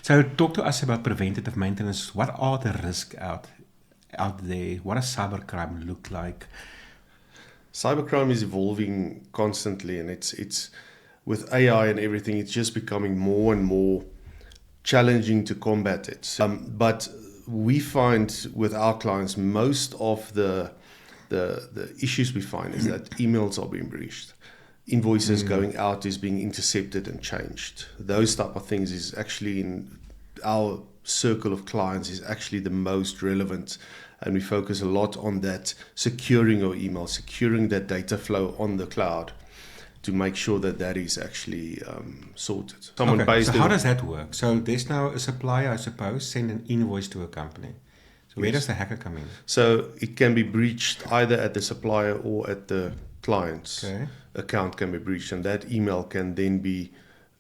So talk to us about preventative maintenance. What are the risks out there? What does cybercrime look like? Cybercrime is evolving constantly, and it's with AI and everything, it's just becoming more and more challenging to combat it. But we find with our clients, most of the issues we find is that emails are being breached, invoices going out is being intercepted and changed. Those type of things is actually in our circle of clients is actually the most relevant, and we focus a lot on that, securing your email, securing that data flow on the cloud to make sure that that is actually sorted. Okay, so how does that work? So there's now a supplier, I suppose, send an invoice to a company. So where does the hacker come in? So it can be breached either at the supplier or at the client's account can be breached, and that email can then be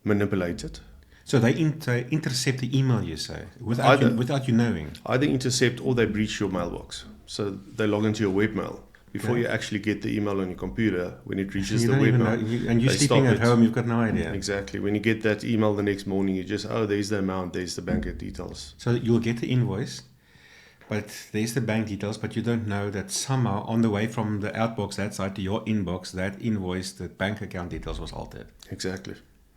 manipulated. So they intercept the email, you say, without you knowing? Either intercept or they breach your mailbox. So they log into your webmail. Before you actually get the email on your computer, when it reaches the webmail, and you're sleeping at home, you've got no idea. Exactly. When you get that email the next morning, you just, there's the amount, there's the bank details. So you'll get the invoice, but there's the bank details, but you don't know that somehow on the way from the outbox that side to your inbox, that invoice, the bank account details was altered. Exactly.